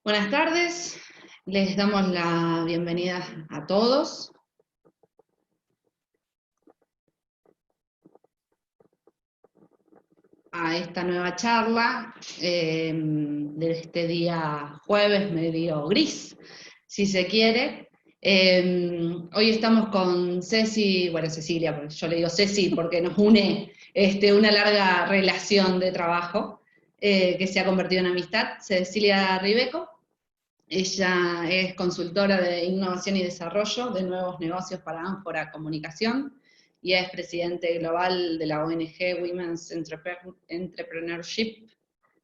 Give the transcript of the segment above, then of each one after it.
Buenas tardes, les damos la bienvenida a todos. A esta nueva charla de este día jueves, medio gris, si se quiere. Hoy estamos con Ceci, bueno, Cecilia, porque yo le digo Ceci porque nos une una larga relación de trabajo que se ha convertido en amistad. Cecilia Ribeco. Ella es consultora de innovación y desarrollo de nuevos negocios para Ánfora Comunicación y es presidente global de la ONG Women's Entrepreneurship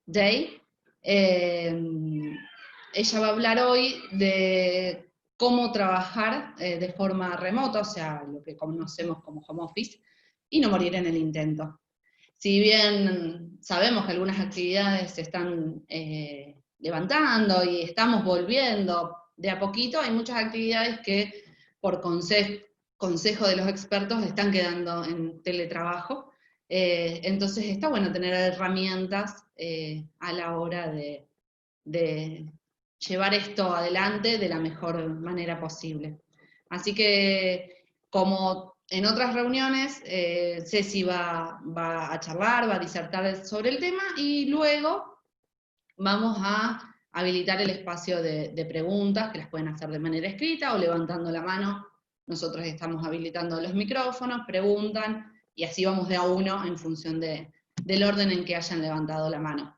Day. Ella va a hablar hoy de cómo trabajar de forma remota, o sea, lo que conocemos como home office, y no morir en el intento. Si bien sabemos que algunas actividades se están levantando y estamos volviendo de a poquito, hay muchas actividades que por consejo de los expertos están quedando en teletrabajo. Entonces está bueno tener herramientas a la hora de llevar esto adelante de la mejor manera posible. Así que, como en otras reuniones, Ceci va a charlar, va a disertar sobre el tema y luego vamos a habilitar el espacio de preguntas que las pueden hacer de manera escrita o levantando la mano. Nosotros estamos habilitando los micrófonos, preguntan y así vamos de a uno en función del orden en que hayan levantado la mano.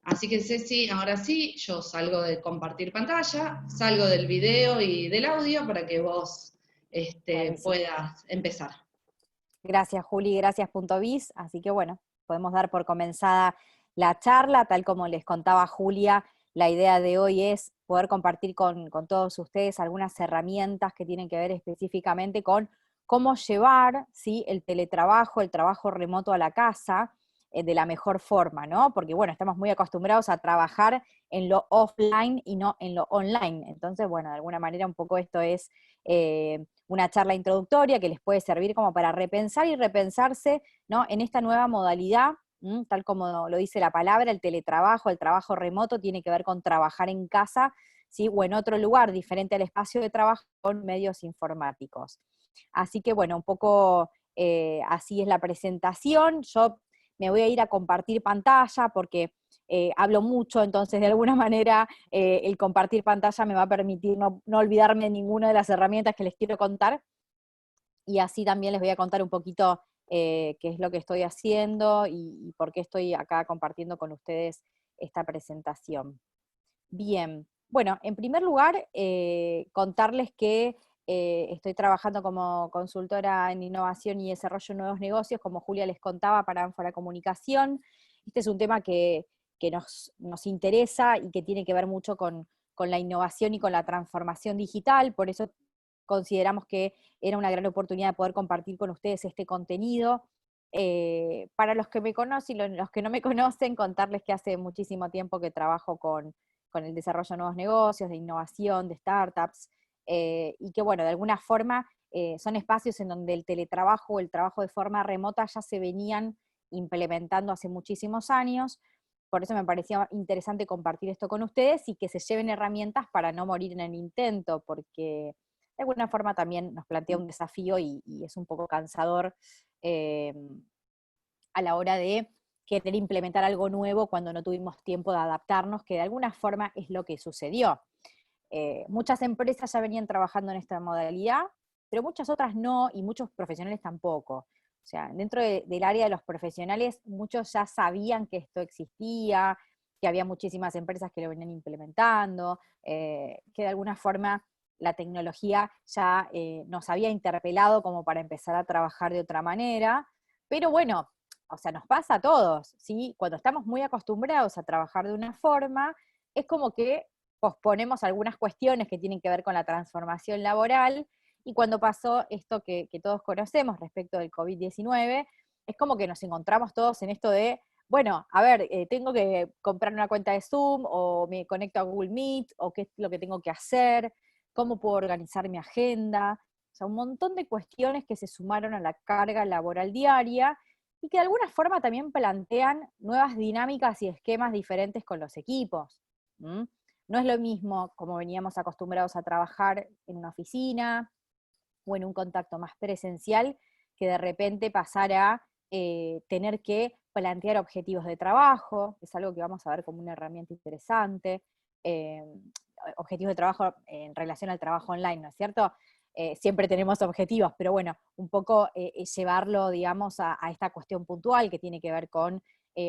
Así que Ceci, ahora sí, yo salgo de compartir pantalla, salgo del video y del audio para que vos puedas empezar. Gracias, Juli, gracias, Punto.biz. Así que bueno, podemos dar por comenzada la charla. Tal como les contaba Julia, la idea de hoy es poder compartir con todos ustedes algunas herramientas que tienen que ver específicamente con cómo llevar, ¿sí?, el teletrabajo, el trabajo remoto a la casa de la mejor forma, ¿no? Porque bueno, estamos muy acostumbrados a trabajar en lo offline y no en lo online. Entonces, bueno, de alguna manera un poco esto es una charla introductoria que les puede servir como para repensar y repensarse, ¿no?, en esta nueva modalidad, tal como lo dice la palabra, el teletrabajo, el trabajo remoto tiene que ver con trabajar en casa, ¿sí?, o en otro lugar diferente al espacio de trabajo con medios informáticos. Así que bueno, un poco así es la presentación. Yo me voy a ir a compartir pantalla porque hablo mucho, entonces de alguna manera el compartir pantalla me va a permitir no olvidarme de ninguna de las herramientas que les quiero contar, y así también les voy a contar un poquito qué es lo que estoy haciendo y por qué estoy acá compartiendo con ustedes esta presentación. Bien, bueno, en primer lugar, contarles que estoy trabajando como consultora en innovación y desarrollo de nuevos negocios, como Julia les contaba, para Ánfora Comunicación. Este es un tema que nos interesa y que tiene que ver mucho con la innovación y con la transformación digital, por eso consideramos que era una gran oportunidad de poder compartir con ustedes este contenido. Para los que me conocen y los que no me conocen, contarles que hace muchísimo tiempo que trabajo con el desarrollo de nuevos negocios, de innovación, de startups, y que bueno, de alguna forma son espacios en donde el teletrabajo o el trabajo de forma remota ya se venían implementando hace muchísimos años. Por eso me parecía interesante compartir esto con ustedes y que se lleven herramientas para no morir en el intento, porque de alguna forma también nos plantea un desafío y es un poco cansador eh, a la hora de querer implementar algo nuevo cuando no tuvimos tiempo de adaptarnos, que de alguna forma es lo que sucedió. Muchas empresas ya venían trabajando en esta modalidad, pero muchas otras no, y muchos profesionales tampoco. O sea, dentro del área de los profesionales, muchos ya sabían que esto existía, que había muchísimas empresas que lo venían implementando, que de alguna forma la tecnología ya nos había interpelado como para empezar a trabajar de otra manera, pero bueno, o sea, nos pasa a todos, ¿sí? Cuando estamos muy acostumbrados a trabajar de una forma, es como que posponemos algunas cuestiones que tienen que ver con la transformación laboral, y cuando pasó esto que todos conocemos respecto del COVID-19, es como que nos encontramos todos en esto de, bueno, a ver, tengo que comprar una cuenta de Zoom, o me conecto a Google Meet, o qué es lo que tengo que hacer, cómo puedo organizar mi agenda, o sea, un montón de cuestiones que se sumaron a la carga laboral diaria, y que de alguna forma también plantean nuevas dinámicas y esquemas diferentes con los equipos. No es lo mismo como veníamos acostumbrados a trabajar en una oficina o en un contacto más presencial, que de repente pasar a tener que plantear objetivos de trabajo, es algo que vamos a ver como una herramienta interesante, eh, objetivos de trabajo en relación al trabajo online, ¿no es cierto? Siempre tenemos objetivos, pero bueno, un poco llevarlo, digamos, a esta cuestión puntual que tiene que ver con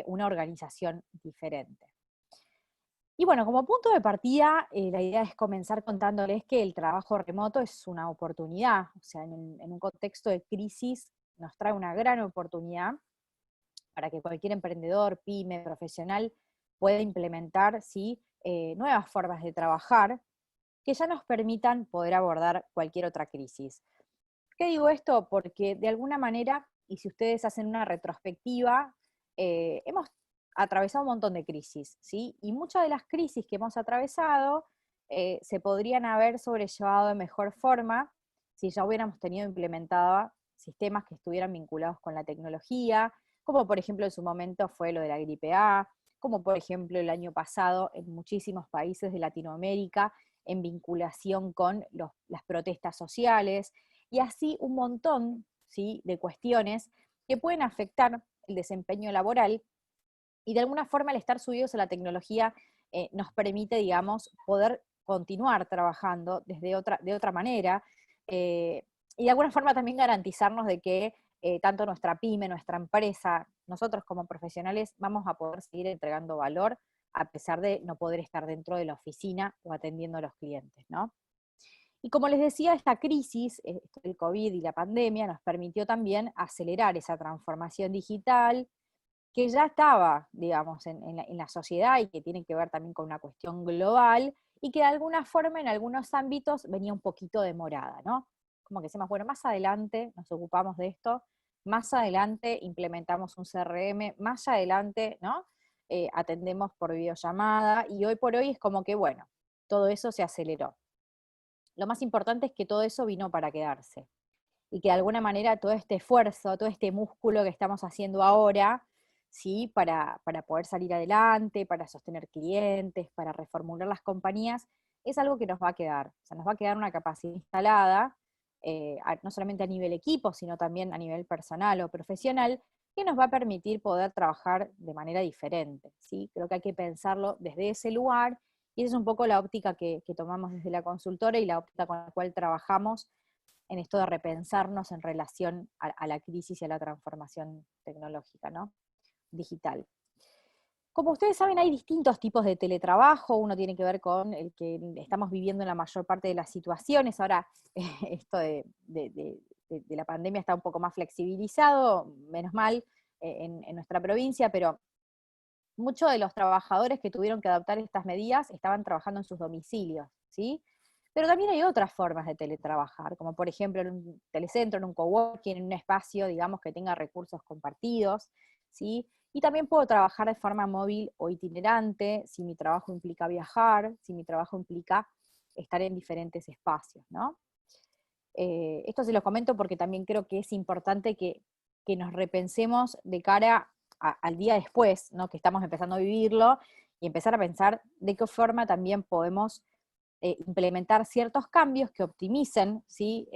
una organización diferente. Y bueno, como punto de partida, la idea es comenzar contándoles que el trabajo remoto es una oportunidad, o sea, en un contexto de crisis nos trae una gran oportunidad para que cualquier emprendedor, pyme, profesional pueda implementar, ¿sí? Nuevas formas de trabajar que ya nos permitan poder abordar cualquier otra crisis. ¿Por qué digo esto? Porque de alguna manera, y si ustedes hacen una retrospectiva, hemos atravesado un montón de crisis, ¿sí? Y muchas de las crisis que hemos atravesado se podrían haber sobrellevado de mejor forma si ya hubiéramos tenido implementados sistemas que estuvieran vinculados con la tecnología, como por ejemplo en su momento fue lo de la gripe A, como por ejemplo el año pasado en muchísimos países de Latinoamérica en vinculación con las protestas sociales, y así un montón, ¿sí?, de cuestiones que pueden afectar el desempeño laboral, y de alguna forma el estar subidos a la tecnología nos permite, digamos, poder continuar trabajando de otra manera, eh, y de alguna forma también garantizarnos de que tanto nuestra pyme, nuestra empresa, nosotros como profesionales vamos a poder seguir entregando valor a pesar de no poder estar dentro de la oficina o atendiendo a los clientes, ¿no? Y como les decía, esta crisis, el COVID y la pandemia, nos permitió también acelerar esa transformación digital que ya estaba, digamos, en la sociedad y que tiene que ver también con una cuestión global y que de alguna forma en algunos ámbitos venía un poquito demorada, ¿no? Como que decimos, bueno, más adelante nos ocupamos de esto, más adelante implementamos un CRM, más adelante, ¿no? Atendemos por videollamada y hoy por hoy es como que, bueno, todo eso se aceleró. Lo más importante es que todo eso vino para quedarse y que de alguna manera todo este esfuerzo, todo este músculo que estamos haciendo ahora, ¿sí? Para poder salir adelante, para sostener clientes, para reformular las compañías, es algo que nos va a quedar. O sea, nos va a quedar una capacidad instalada, no solamente a nivel equipo, sino también a nivel personal o profesional, que nos va a permitir poder trabajar de manera diferente, ¿sí? Creo que hay que pensarlo desde ese lugar, y esa es un poco la óptica que tomamos desde la consultora y la óptica con la cual trabajamos en esto de repensarnos en relación a la crisis y a la transformación tecnológica, ¿no? Digital. Como ustedes saben, hay distintos tipos de teletrabajo, uno tiene que ver con el que estamos viviendo en la mayor parte de las situaciones. Ahora, esto de la pandemia está un poco más flexibilizado, menos mal, en nuestra provincia, pero muchos de los trabajadores que tuvieron que adoptar estas medidas estaban trabajando en sus domicilios, ¿sí? Pero también hay otras formas de teletrabajar, como por ejemplo en un telecentro, en un coworking, en un espacio, digamos, que tenga recursos compartidos, ¿sí? Y también puedo trabajar de forma móvil o itinerante, si mi trabajo implica viajar, si mi trabajo implica estar en diferentes espacios, ¿no? Esto se los comento porque también creo que es importante que nos repensemos de cara al día después, ¿no? Que estamos empezando a vivirlo, y empezar a pensar de qué forma también podemos implementar ciertos cambios que optimicen, ¿sí?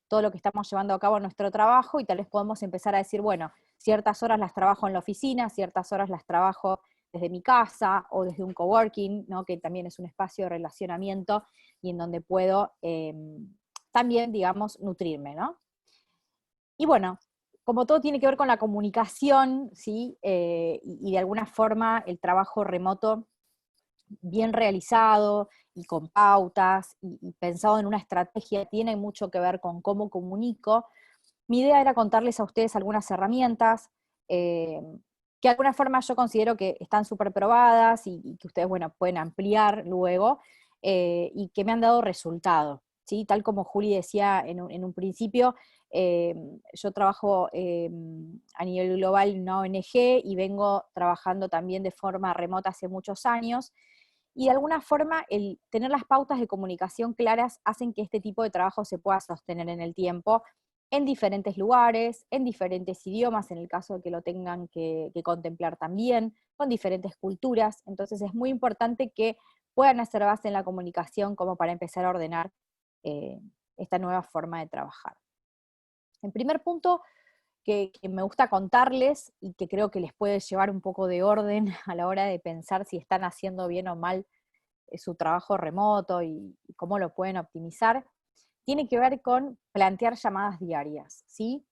Todo lo que estamos llevando a cabo en nuestro trabajo, y tal vez podemos empezar a decir, bueno, ciertas horas las trabajo en la oficina, ciertas horas las trabajo desde mi casa o desde un coworking, ¿no? Que también es un espacio de relacionamiento y en donde puedo también, digamos, nutrirme, ¿no? Y bueno, como todo tiene que ver con la comunicación, ¿sí? Y de alguna forma el trabajo remoto bien realizado y con pautas y pensado en una estrategia tiene mucho que ver con cómo comunico. Mi idea era contarles a ustedes algunas herramientas eh, que de alguna forma yo considero que están súper probadas y que ustedes, bueno, pueden ampliar luego, y que me han dado resultado, ¿sí? Tal como Juli decía en un principio, eh, yo trabajo a nivel global en una ONG y vengo trabajando también de forma remota hace muchos años, y de alguna forma el tener las pautas de comunicación claras hacen que este tipo de trabajo se pueda sostener en el tiempo, en diferentes lugares, en diferentes idiomas, en el caso de que lo tengan que contemplar también, con diferentes culturas. Entonces es muy importante que puedan hacer base en la comunicación como para empezar a ordenar esta nueva forma de trabajar. En primer punto, que me gusta contarles y que creo que les puede llevar un poco de orden a la hora de pensar si están haciendo bien o mal su trabajo remoto y cómo lo pueden optimizar, tiene que ver con plantear llamadas diarias, ¿sí?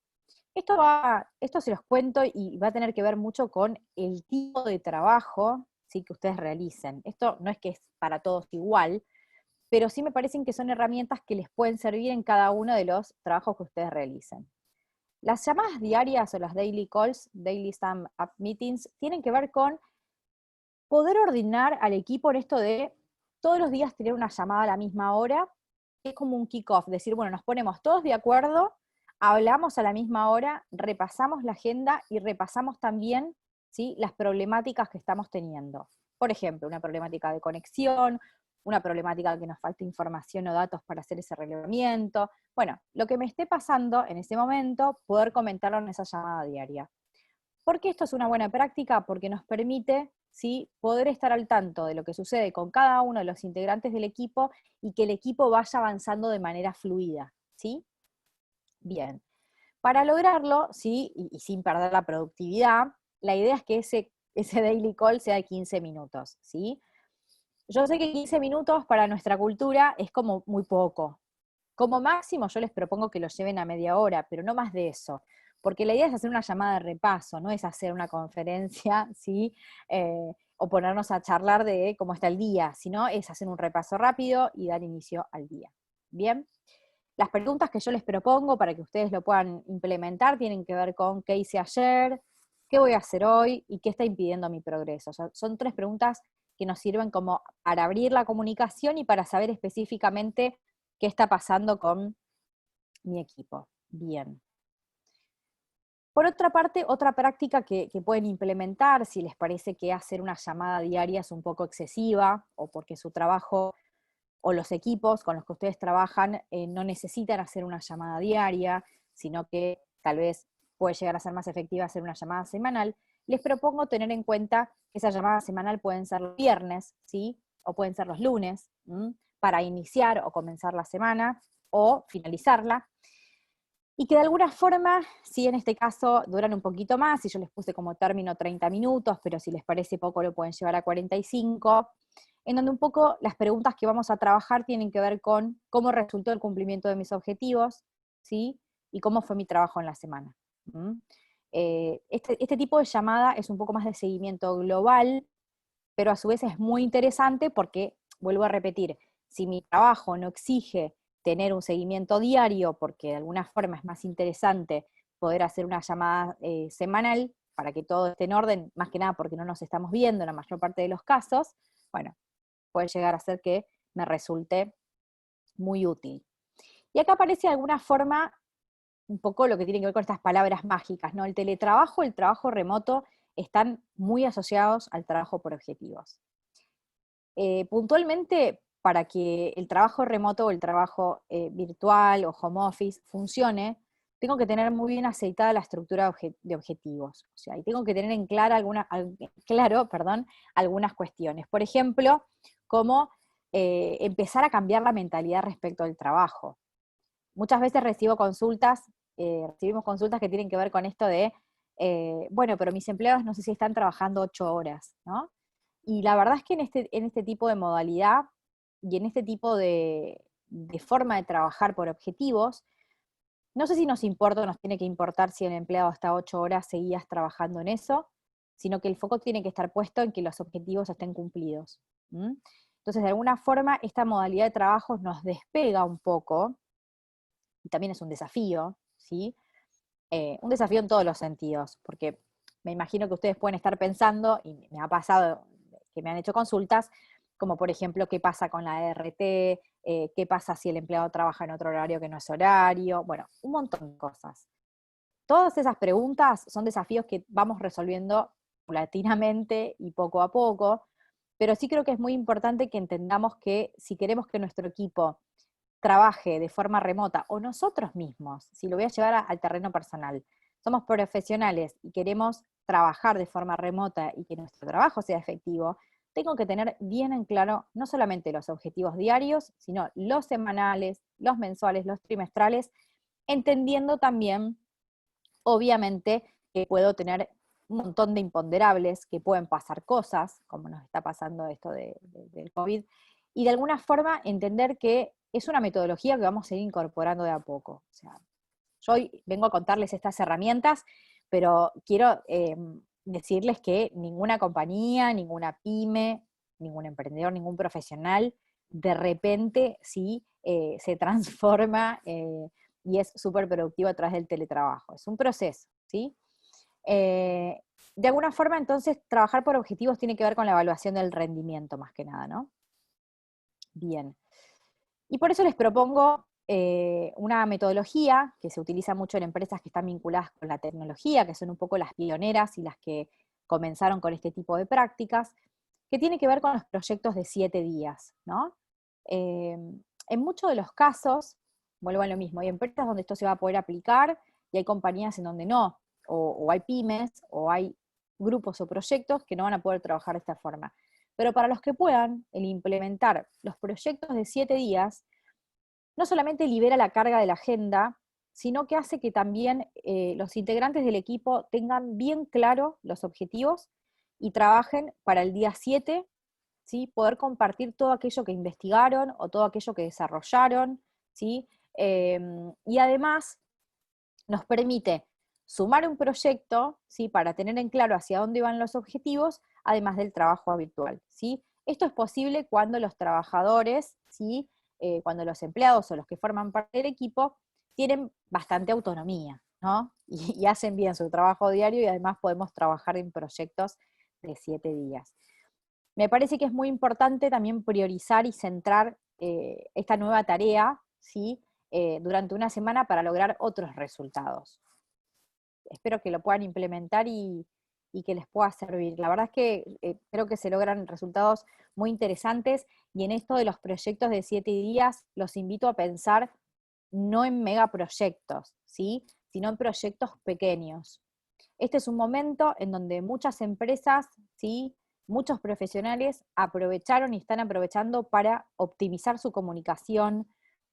Esto se los cuento y va a tener que ver mucho con el tipo de trabajo, ¿sí?, que ustedes realicen. Esto no es que es para todos igual, pero sí me parecen que son herramientas que les pueden servir en cada uno de los trabajos que ustedes realicen. Las llamadas diarias o las daily calls, daily stand-up meetings, tienen que ver con poder ordenar al equipo en esto de todos los días tener una llamada a la misma hora. Es como un kick-off, decir, bueno, nos ponemos todos de acuerdo, hablamos a la misma hora, repasamos la agenda y repasamos también, ¿sí?, las problemáticas que estamos teniendo. Por ejemplo, una problemática de conexión, una problemática que nos falta información o datos para hacer ese relevamiento. Bueno, lo que me esté pasando en ese momento, poder comentarlo en esa llamada diaria. ¿Por qué esto es una buena práctica? Porque nos permite, ¿sí?, poder estar al tanto de lo que sucede con cada uno de los integrantes del equipo y que el equipo vaya avanzando de manera fluida, ¿sí? Bien. Para lograrlo, ¿sí?, y sin perder la productividad, la idea es que ese daily call sea de 15 minutos, ¿sí? Yo sé que 15 minutos para nuestra cultura es como muy poco. Como máximo yo les propongo que lo lleven a media hora, pero no más de eso, porque la idea es hacer una llamada de repaso, no es hacer una conferencia, ¿sí? O ponernos a charlar de cómo está el día, sino es hacer un repaso rápido y dar inicio al día. Bien, las preguntas que yo les propongo para que ustedes lo puedan implementar tienen que ver con qué hice ayer, qué voy a hacer hoy y qué está impidiendo mi progreso. O sea, son 3 preguntas que nos sirven como para abrir la comunicación y para saber específicamente qué está pasando con mi equipo. Bien. Por otra parte, otra práctica que pueden implementar, si les parece que hacer una llamada diaria es un poco excesiva, o porque su trabajo o los equipos con los que ustedes trabajan no necesitan hacer una llamada diaria, sino que tal vez puede llegar a ser más efectiva hacer una llamada semanal, les propongo tener en cuenta que esa llamada semanal pueden ser los viernes, ¿sí?, o pueden ser los lunes, para iniciar o comenzar la semana, o finalizarla, y que de alguna forma, si en este caso duran un poquito más, y yo les puse como término 30 minutos, pero si les parece poco lo pueden llevar a 45, en donde un poco las preguntas que vamos a trabajar tienen que ver con cómo resultó el cumplimiento de mis objetivos, ¿sí?, y cómo fue mi trabajo en la semana. Este tipo de llamada es un poco más de seguimiento global, pero a su vez es muy interesante porque, vuelvo a repetir, si mi trabajo no exige tener un seguimiento diario, porque de alguna forma es más interesante poder hacer una llamada semanal para que todo esté en orden, más que nada porque no nos estamos viendo en la mayor parte de los casos, bueno, puede llegar a ser que me resulte muy útil. Y acá aparece de alguna forma un poco lo que tiene que ver con estas palabras mágicas, ¿no? El teletrabajo, el trabajo remoto están muy asociados al trabajo por objetivos. Puntualmente, para que el trabajo remoto o el trabajo virtual o home office funcione, tengo que tener muy bien aceitada la estructura de objetivos. O sea, y tengo que tener en claro, algunas cuestiones. Por ejemplo, como empezar a cambiar la mentalidad respecto al trabajo. Muchas veces recibimos consultas que tienen que ver con esto de, bueno, pero mis empleados no sé si están trabajando 8 horas, ¿no? Y la verdad es que en este tipo de modalidad y en este tipo de forma de trabajar por objetivos, no sé si nos importa o nos tiene que importar si el empleado está 8 horas seguidas trabajando en eso, sino que el foco tiene que estar puesto en que los objetivos estén cumplidos. Entonces, de alguna forma, esta modalidad de trabajo nos despega un poco, y también es un desafío, ¿sí? Un desafío en todos los sentidos, porque me imagino que ustedes pueden estar pensando, y me ha pasado que me han hecho consultas, como por ejemplo, qué pasa con la ERT, qué pasa si el empleado trabaja en otro horario que no es horario, bueno, un montón de cosas. Todas esas preguntas son desafíos que vamos resolviendo paulatinamente y poco a poco, pero sí creo que es muy importante que entendamos que si queremos que nuestro equipo trabaje de forma remota, o nosotros mismos, si lo voy a llevar al terreno personal, somos profesionales y queremos trabajar de forma remota y que nuestro trabajo sea efectivo, tengo que tener bien en claro no solamente los objetivos diarios, sino los semanales, los mensuales, los trimestrales, entendiendo también, obviamente, que puedo tener un montón de imponderables, que pueden pasar cosas, como nos está pasando esto del COVID, y de alguna forma entender que es una metodología que vamos a ir incorporando de a poco. O sea, yo hoy vengo a contarles estas herramientas, pero quiero decirles que ninguna compañía, ninguna pyme, ningún emprendedor, ningún profesional, de repente sí se transforma y es súper productivo a través del teletrabajo. Es un proceso, ¿sí? Eh, de alguna forma, entonces, trabajar por objetivos tiene que ver con la evaluación del rendimiento, más que nada, ¿no? Bien. Y por eso les propongo una metodología que se utiliza mucho en empresas que están vinculadas con la tecnología, que son un poco las pioneras y las que comenzaron con este tipo de prácticas, que tiene que ver con los proyectos de 7 días, ¿no? En muchos de los casos, vuelvo a lo mismo, hay empresas donde esto se va a poder aplicar y hay compañías en donde no, o hay pymes, o hay grupos o proyectos que no van a poder trabajar de esta forma. Pero para los que puedan, el implementar los proyectos de 7 días, no solamente libera la carga de la agenda, sino que hace que también los integrantes del equipo tengan bien claro los objetivos y trabajen para el día 7, ¿sí? Poder compartir todo aquello que investigaron o todo aquello que desarrollaron, ¿sí? Y además nos permite sumar un proyecto, ¿sí? Para tener en claro hacia dónde van los objetivos, además del trabajo habitual, ¿sí? Esto es posible cuando los trabajadores, ¿sí? Cuando los empleados o los que forman parte del equipo tienen bastante autonomía, ¿no? Y hacen bien su trabajo diario y además podemos trabajar en proyectos de 7 días. Me parece que es muy importante también priorizar y centrar esta nueva tarea, ¿sí? Durante una semana para lograr otros resultados. Espero que lo puedan implementar y que les pueda servir. La verdad es que creo que se logran resultados muy interesantes y en esto de los proyectos de 7 días los invito a pensar no en megaproyectos, ¿sí? Sino en proyectos pequeños. Este es un momento en donde muchas empresas, ¿sí? Muchos profesionales aprovecharon y están aprovechando para optimizar su comunicación,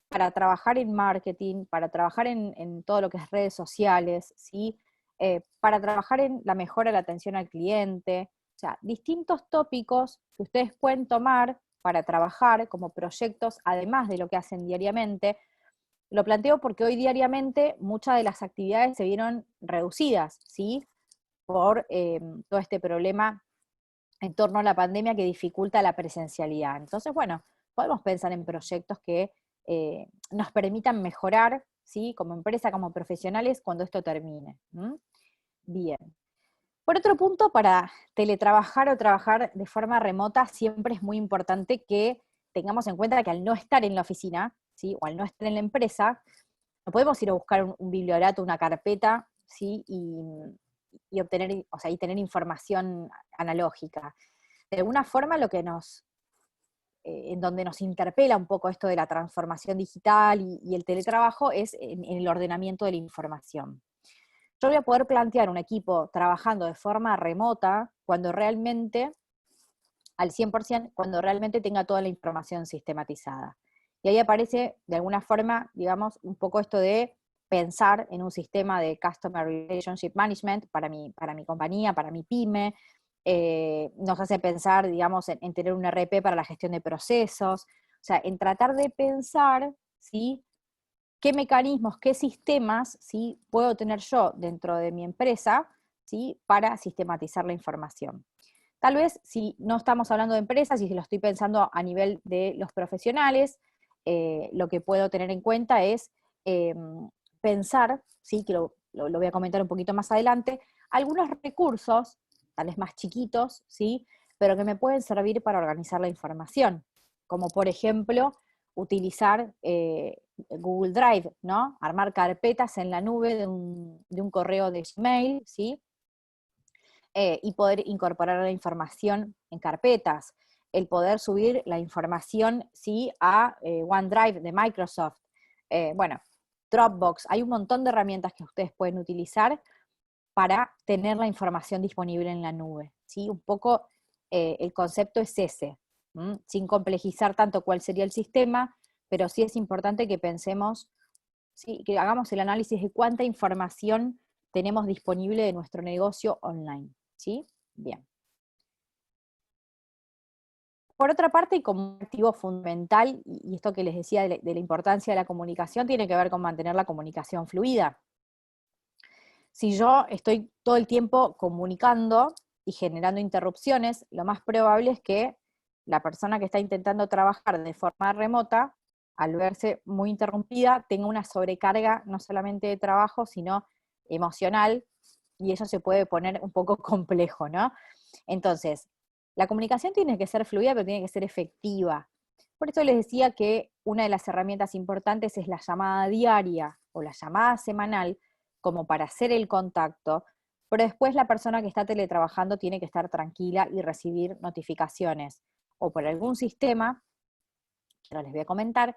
para trabajar en marketing, para trabajar en todo lo que es redes sociales, ¿sí? Para trabajar en la mejora de la atención al cliente, o sea, distintos tópicos que ustedes pueden tomar para trabajar como proyectos, además de lo que hacen diariamente. Lo planteo porque hoy diariamente muchas de las actividades se vieron reducidas, ¿sí? Por todo este problema en torno a la pandemia que dificulta la presencialidad. Entonces, bueno, podemos pensar en proyectos que nos permitan mejorar, ¿sí? Como empresa, como profesionales, cuando esto termine. ¿Mm? Bien. Por otro punto, para teletrabajar o trabajar de forma remota, siempre es muy importante que tengamos en cuenta que al no estar en la oficina, ¿sí? O al no estar en la empresa, no podemos ir a buscar un bibliorato, una carpeta, ¿sí? Y obtener, o sea, y tener información analógica. De alguna forma, lo que en donde nos interpela un poco esto de la transformación digital y el teletrabajo es en el ordenamiento de la información. Yo voy a poder plantear un equipo trabajando de forma remota cuando realmente, al 100%, cuando realmente tenga toda la información sistematizada. Y ahí aparece, de alguna forma, digamos, un poco esto de pensar en un sistema de Customer Relationship Management para mi compañía, para mi pyme. Nos hace pensar, digamos, en tener un RP para la gestión de procesos. O sea, en tratar de pensar, ¿sí? ¿Qué mecanismos, qué sistemas, ¿sí? Puedo tener yo dentro de mi empresa, ¿sí? Para sistematizar la información. Tal vez si no estamos hablando de empresas y si lo estoy pensando a nivel de los profesionales, lo que puedo tener en cuenta es pensar, ¿sí? Que lo voy a comentar un poquito más adelante, algunos recursos, tal vez más chiquitos, ¿sí? Pero que me pueden servir para organizar la información, como por ejemplo utilizar Google Drive, ¿no? Armar carpetas en la nube de un correo de Gmail, ¿sí? Y poder incorporar la información en carpetas, el poder subir la información, ¿sí? A OneDrive de Microsoft. Bueno, Dropbox, hay un montón de herramientas que ustedes pueden utilizar para tener la información disponible en la nube, ¿sí? Un poco el concepto es ese, sin complejizar tanto cuál sería el sistema, pero sí es importante que pensemos, ¿sí? Que hagamos el análisis de cuánta información tenemos disponible de nuestro negocio online, ¿sí? Bien. Por otra parte, y como un activo fundamental, y esto que les decía de la importancia de la comunicación, tiene que ver con mantener la comunicación fluida. Si yo estoy todo el tiempo comunicando y generando interrupciones, lo más probable es que la persona que está intentando trabajar de forma remota, al verse muy interrumpida, tenga una sobrecarga no solamente de trabajo, sino emocional, y eso se puede poner un poco complejo, ¿no? Entonces, la comunicación tiene que ser fluida, pero tiene que ser efectiva. Por eso les decía que una de las herramientas importantes es la llamada diaria o la llamada semanal, como para hacer el contacto, pero después la persona que está teletrabajando tiene que estar tranquila y recibir notificaciones, o por algún sistema, que ahora les voy a comentar,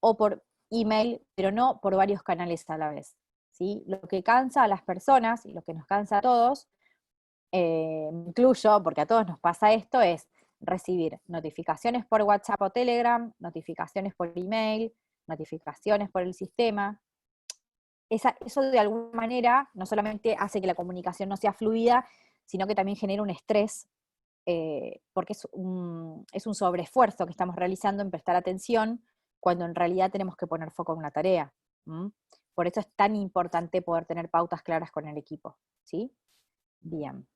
o por email, pero no por varios canales a la vez, ¿sí? Lo que cansa a las personas, y lo que nos cansa a todos, me incluyo, porque a todos nos pasa esto, es recibir notificaciones por WhatsApp o Telegram, notificaciones por email, notificaciones por el sistema. Eso de alguna manera no solamente hace que la comunicación no sea fluida, sino que también genera un estrés, porque es un sobreesfuerzo que estamos realizando en prestar atención, cuando en realidad tenemos que poner foco en una tarea. ¿Mm? Por eso es tan importante poder tener pautas claras con el equipo, ¿sí? Bien.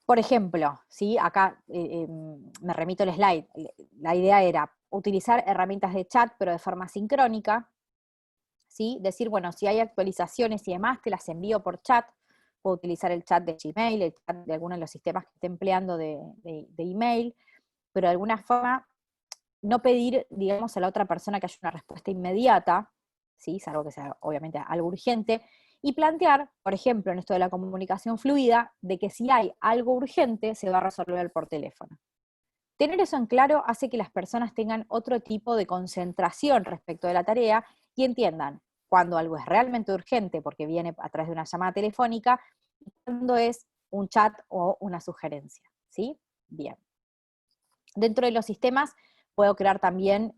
Por ejemplo, ¿sí? Acá me remito al slide, la idea era utilizar herramientas de chat, pero de forma sincrónica, ¿sí? Decir, bueno, si hay actualizaciones y demás, te las envío por chat, puedo utilizar el chat de Gmail, el chat de alguno de los sistemas que esté empleando de email, pero de alguna forma no pedir, digamos, a la otra persona que haya una respuesta inmediata, ¿sí? Salvo que sea obviamente algo urgente, y plantear, por ejemplo, en esto de la comunicación fluida, de que si hay algo urgente, se va a resolver por teléfono. Tener eso en claro hace que las personas tengan otro tipo de concentración respecto de la tarea y entiendan cuando algo es realmente urgente porque viene a través de una llamada telefónica y cuando es un chat o una sugerencia, ¿sí? Bien. Dentro de los sistemas puedo crear también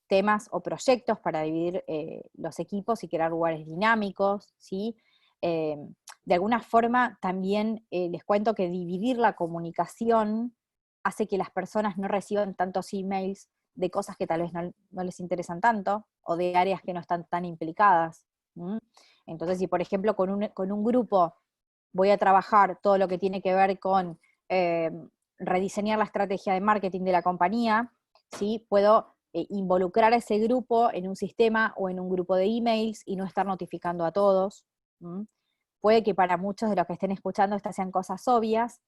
temas o proyectos para dividir los equipos y crear lugares dinámicos, ¿sí? De alguna forma también les cuento que dividir la comunicación hace que las personas no reciban tantos emails de cosas que tal vez no les interesan tanto, o de áreas que no están tan implicadas. ¿Mm? Entonces, si por ejemplo con un grupo voy a trabajar todo lo que tiene que ver con rediseñar la estrategia de marketing de la compañía, ¿sí? Puedo involucrar a ese grupo en un sistema o en un grupo de emails y no estar notificando a todos. ¿M? Puede que para muchos de los que estén escuchando estas sean cosas obvias,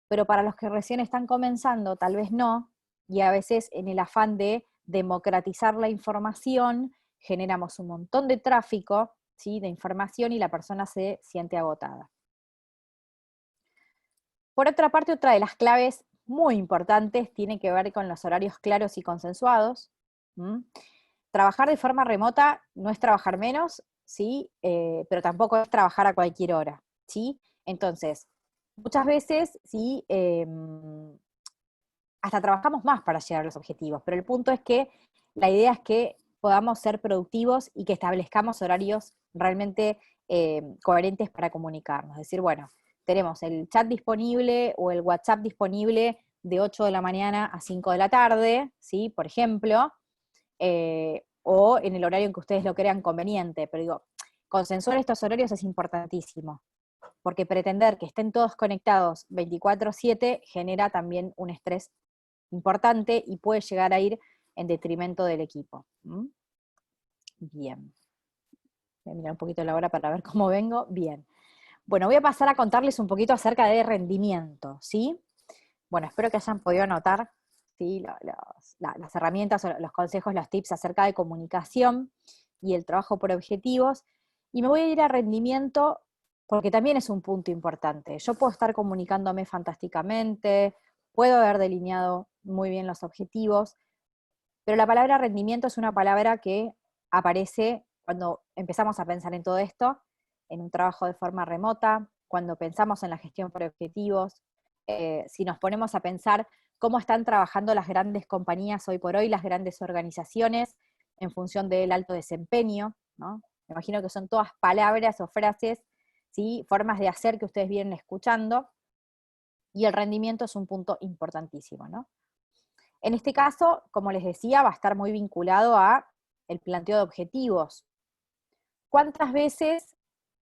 pero para los que recién están comenzando tal vez no, y a veces en el afán de democratizar la información generamos un montón de tráfico, ¿sí? De información y la persona se siente agotada. Por otra parte, otra de las claves muy importantes tiene que ver con los horarios claros y consensuados. ¿Mm? Trabajar de forma remota no es trabajar menos, ¿sí? Pero tampoco es trabajar a cualquier hora, ¿sí? Entonces, muchas veces, ¿sí? Hasta trabajamos más para llegar a los objetivos, pero el punto es que la idea es que podamos ser productivos y que establezcamos horarios realmente coherentes para comunicarnos. Es decir, bueno, tenemos el chat disponible o el WhatsApp disponible de 8 de la mañana a 5 de la tarde, ¿sí? Por ejemplo, o en el horario en que ustedes lo crean conveniente, pero digo, consensuar estos horarios es importantísimo, porque pretender que estén todos conectados 24/7 genera también un estrés importante y puede llegar a ir en detrimento del equipo. ¿Mm? Bien. Voy a mirar un poquito la hora para ver cómo vengo. Bien. Bueno, voy a pasar a contarles un poquito acerca de rendimiento, ¿sí? Bueno, espero que hayan podido anotar, ¿sí? Las herramientas, los consejos, los tips acerca de comunicación y el trabajo por objetivos. Y me voy a ir a rendimiento porque también es un punto importante. Yo puedo estar comunicándome fantásticamente, puedo haber delineado muy bien los objetivos, pero la palabra rendimiento es una palabra que aparece cuando empezamos a pensar en todo esto, en un trabajo de forma remota, cuando pensamos en la gestión por objetivos, si nos ponemos a pensar cómo están trabajando las grandes compañías hoy por hoy, las grandes organizaciones, en función del alto desempeño, ¿no? Me imagino que son todas palabras o frases, ¿sí? Formas de hacer que ustedes vienen escuchando, y el rendimiento es un punto importantísimo, ¿no? En este caso, como les decía, va a estar muy vinculado a el planteo de objetivos. ¿Cuántas veces,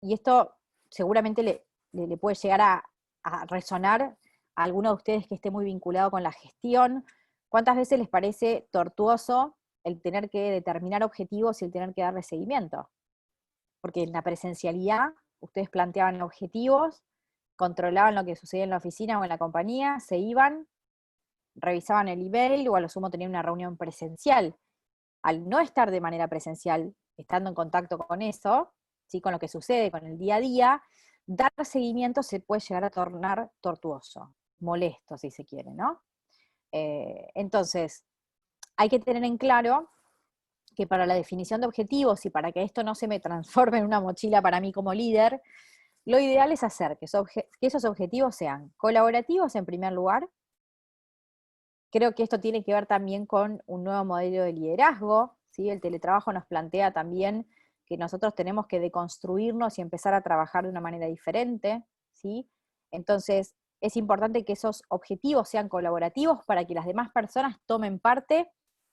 y esto seguramente le puede llegar a resonar a alguno de ustedes que esté muy vinculado con la gestión, cuántas veces les parece tortuoso el tener que determinar objetivos y el tener que darle seguimiento? Porque en la presencialidad ustedes planteaban objetivos, controlaban lo que sucedía en la oficina o en la compañía, se iban, revisaban el email o a lo sumo tenían una reunión presencial. Al no estar de manera presencial, estando en contacto con eso, ¿sí? Con lo que sucede, con el día a día, dar seguimiento se puede llegar a tornar tortuoso, molesto si se quiere, ¿no? Entonces, hay que tener en claro que para la definición de objetivos y para que esto no se me transforme en una mochila para mí como líder, lo ideal es hacer que esos objetivos sean colaborativos en primer lugar. Creo que esto tiene que ver también con un nuevo modelo de liderazgo, ¿sí? El teletrabajo nos plantea también que nosotros tenemos que deconstruirnos y empezar a trabajar de una manera diferente, ¿sí? Entonces, es importante que esos objetivos sean colaborativos para que las demás personas tomen parte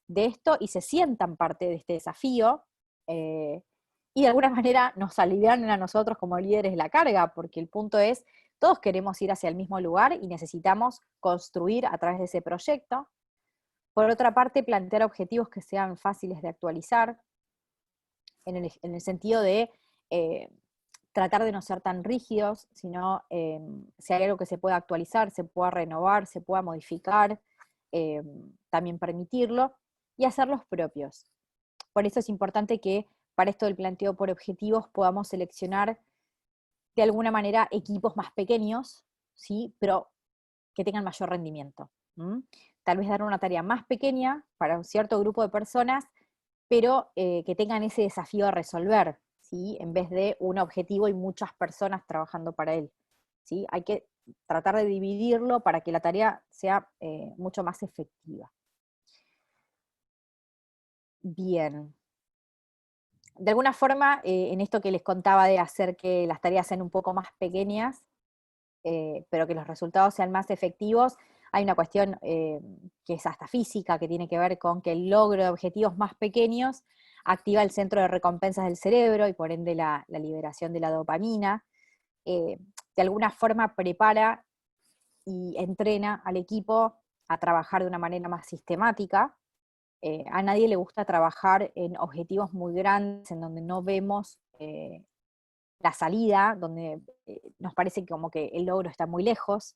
de esto y se sientan parte de este desafío, y de alguna manera nos alivianen a nosotros como líderes la carga, porque el punto es, todos queremos ir hacia el mismo lugar y necesitamos construir a través de ese proyecto. Por otra parte, plantear objetivos que sean fáciles de actualizar, en el sentido de eh, tratar de no ser tan rígidos, sino si hay algo que se pueda actualizar, se pueda renovar, se pueda modificar, eh, también permitirlo, y hacerlos propios. Por eso es importante que para esto del planteo por objetivos podamos seleccionar de alguna manera equipos más pequeños, ¿sí? Pero que tengan mayor rendimiento. Tal vez dar una tarea más pequeña para un cierto grupo de personas, pero que tengan ese desafío a resolver, ¿sí? En vez de un objetivo y muchas personas trabajando para él, ¿sí? Hay que tratar de dividirlo para que la tarea sea mucho más efectiva. Bien. De alguna forma, en esto que les contaba de hacer que las tareas sean un poco más pequeñas, pero que los resultados sean más efectivos, hay una cuestión que es hasta física, que tiene que ver con que el logro de objetivos más pequeños activa el centro de recompensas del cerebro y por ende la liberación de la dopamina. De alguna forma prepara y entrena al equipo a trabajar de una manera más sistemática. A nadie le gusta trabajar en objetivos muy grandes, en donde no vemos la salida, donde nos parece como que el logro está muy lejos,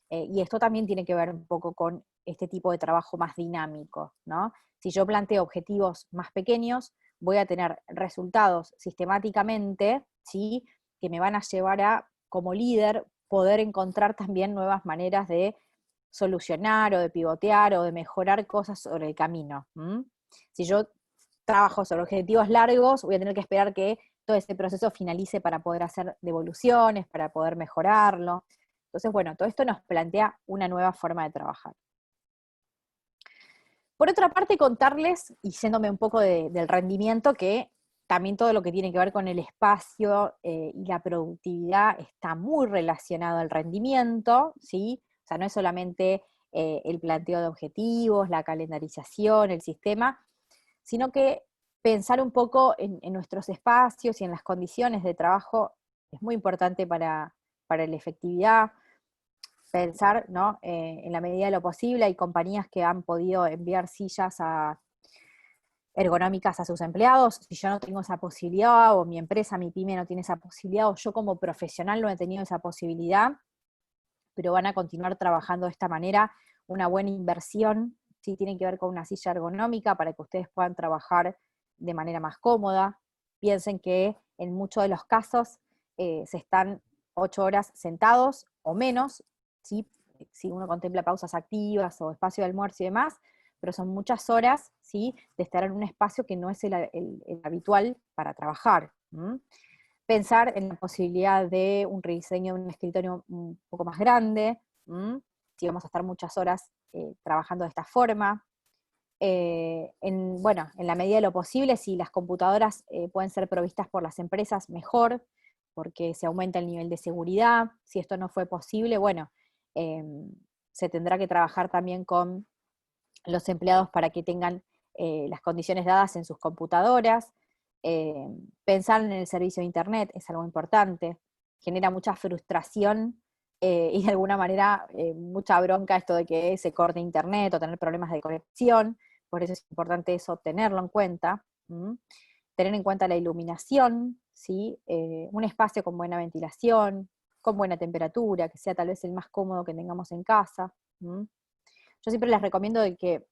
y esto también tiene que ver un poco con este tipo de trabajo más dinámico, ¿no? Si yo planteo objetivos más pequeños, voy a tener resultados sistemáticamente, ¿sí? Que me van a llevar a, como líder, poder encontrar también nuevas maneras de solucionar o de pivotear o de mejorar cosas sobre el camino. Si yo trabajo sobre objetivos largos, voy a tener que esperar que todo ese proceso finalice para poder hacer devoluciones, para poder mejorarlo. Entonces, bueno, todo esto nos plantea una nueva forma de trabajar. Por otra parte, contarles, y yéndome un poco del rendimiento, que también todo lo que tiene que ver con el espacio y la productividad está muy relacionado al rendimiento, ¿sí? O sea, no es solamente el planteo de objetivos, la calendarización, el sistema, sino que pensar un poco en nuestros espacios y en las condiciones de trabajo es muy importante para la efectividad. Pensar, ¿no? En la medida de lo posible, hay compañías que han podido enviar sillas ergonómicas a sus empleados. Si yo no tengo esa posibilidad, o mi empresa, mi pyme no tiene esa posibilidad, o yo como profesional no he tenido esa posibilidad, pero van a continuar trabajando de esta manera, una buena inversión, ¿sí? Tiene que ver con una silla ergonómica para que ustedes puedan trabajar de manera más cómoda. Piensen que en muchos de los casos se están 8 horas sentados o menos, ¿sí? Si uno contempla pausas activas o espacio de almuerzo y demás, pero son muchas horas, ¿sí? De estar en un espacio que no es el habitual para trabajar. Pensar en la posibilidad de un rediseño de un escritorio un poco más grande, si vamos a estar muchas horas trabajando de esta forma. Bueno, en la medida de lo posible, si las computadoras pueden ser provistas por las empresas, mejor, porque se aumenta el nivel de seguridad. Si esto no fue posible, bueno, se tendrá que trabajar también con los empleados para que tengan las condiciones dadas en sus computadoras. Pensar en el servicio de Internet es algo importante, genera mucha frustración y de alguna manera mucha bronca esto de que se corte Internet o tener problemas de conexión, por eso es importante eso, tenerlo en cuenta. Tener en cuenta la iluminación, ¿sí? Un espacio con buena ventilación, con buena temperatura, que sea tal vez el más cómodo que tengamos en casa. Yo siempre les recomiendo de que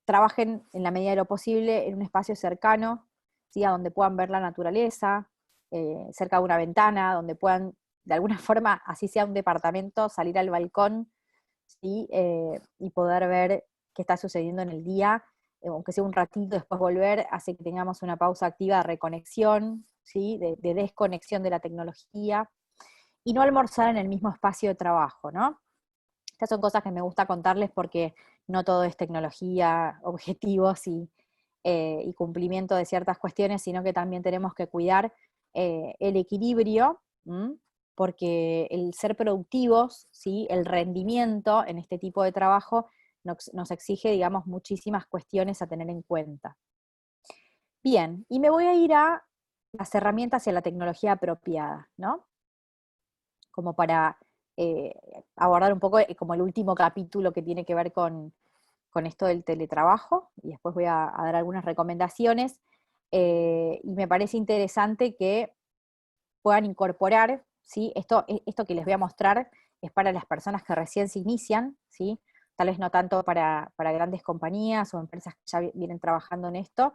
trabajen en la medida de lo posible en un espacio cercano, ¿sí? A donde puedan ver la naturaleza, cerca de una ventana, donde puedan, de alguna forma, así sea un departamento, salir al balcón, ¿sí? Y poder ver qué está sucediendo en el día, aunque sea un ratito, después volver, hace que tengamos una pausa activa de reconexión, ¿sí? De desconexión de la tecnología, y no almorzar en el mismo espacio de trabajo, ¿no? Estas son cosas que me gusta contarles porque no todo es tecnología, objetivos y cumplimiento de ciertas cuestiones, sino que también tenemos que cuidar el equilibrio, porque el ser productivos, ¿sí? El rendimiento en este tipo de trabajo nos exige, digamos, muchísimas cuestiones a tener en cuenta. Bien, y me voy a ir a las herramientas y a la tecnología apropiada, ¿no? Como para eh, abordar un poco como el último capítulo que tiene que ver con esto del teletrabajo, y después voy a dar algunas recomendaciones, y me parece interesante que puedan incorporar, ¿sí? Esto que les voy a mostrar es para las personas que recién se inician, ¿sí? Tal vez no tanto para grandes compañías o empresas que ya vienen trabajando en esto,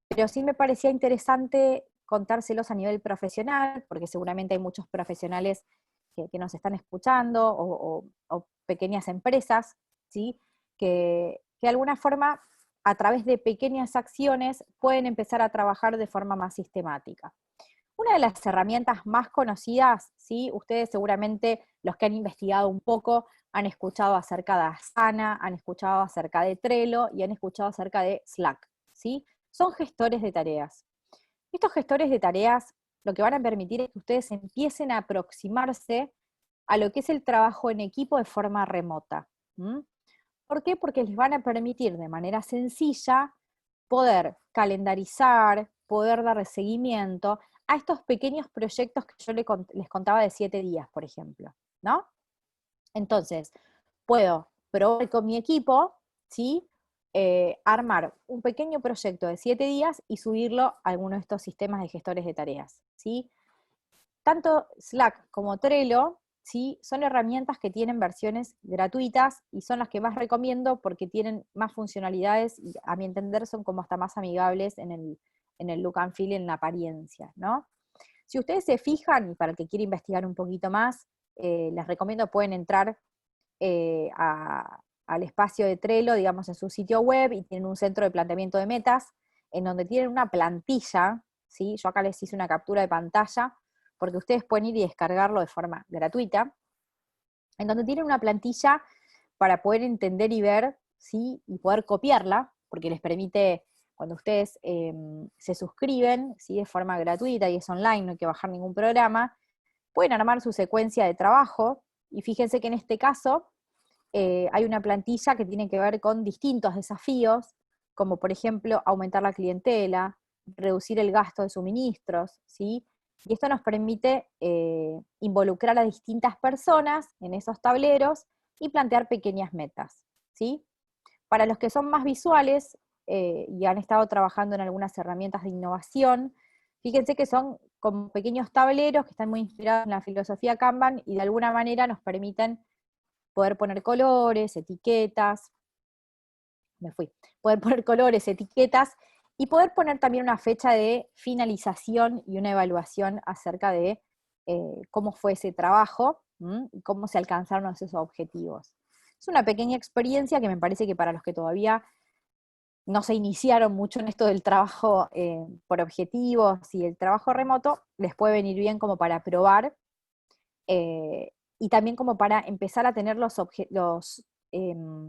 pero sí me parecía interesante contárselos a nivel profesional, porque seguramente hay muchos profesionales que nos están escuchando, o pequeñas empresas, ¿sí? Que de alguna forma, a través de pequeñas acciones, pueden empezar a trabajar de forma más sistemática. Una de las herramientas más conocidas, ¿sí? Ustedes seguramente, los que han investigado un poco, han escuchado acerca de Asana, han escuchado acerca de Trello y han escuchado acerca de Slack, ¿sí? Son gestores de tareas. Estos gestores de tareas lo que van a permitir es que ustedes empiecen a aproximarse a lo que es el trabajo en equipo de forma remota. ¿Por qué? Porque les van a permitir de manera sencilla poder calendarizar, poder dar seguimiento a estos pequeños proyectos que yo les contaba de 7 días, por ejemplo, ¿no? Entonces, puedo probar con mi equipo, ¿sí? Armar un pequeño proyecto de 7 días y subirlo a alguno de estos sistemas de gestores de tareas, ¿sí? Tanto Slack como Trello, ¿sí? Son herramientas que tienen versiones gratuitas y son las que más recomiendo porque tienen más funcionalidades y, a mi entender, son como hasta más amigables en el look and feel, en la apariencia, ¿no? Si ustedes se fijan, y para el que quiere investigar un poquito más, les recomiendo, pueden entrar al espacio de Trello, digamos, en su sitio web, y tienen un centro de planteamiento de metas, en donde tienen una plantilla, ¿sí? Yo acá les hice una captura de pantalla, porque ustedes pueden ir y descargarlo de forma gratuita, en donde tienen una plantilla para poder entender y ver, ¿sí? Y poder copiarla, porque les permite, cuando ustedes se suscriben, ¿sí? De forma gratuita y es online, no hay que bajar ningún programa, pueden armar su secuencia de trabajo, y fíjense que en este caso hay una plantilla que tiene que ver con distintos desafíos, como por ejemplo aumentar la clientela, reducir el gasto de suministros, ¿sí? Y esto nos permite involucrar a distintas personas en esos tableros y plantear pequeñas metas, ¿sí? Para los que son más visuales y han estado trabajando en algunas herramientas de innovación, fíjense que son como pequeños tableros que están muy inspirados en la filosofía Kanban y de alguna manera nos permiten poder poner colores, etiquetas, poder poner colores, etiquetas, y poder poner también una fecha de finalización y una evaluación acerca de cómo fue ese trabajo y cómo se alcanzaron esos objetivos. Es una pequeña experiencia que me parece que para los que todavía no se iniciaron mucho en esto del trabajo por objetivos y el trabajo remoto, les puede venir bien como para probar y también como para empezar a tener los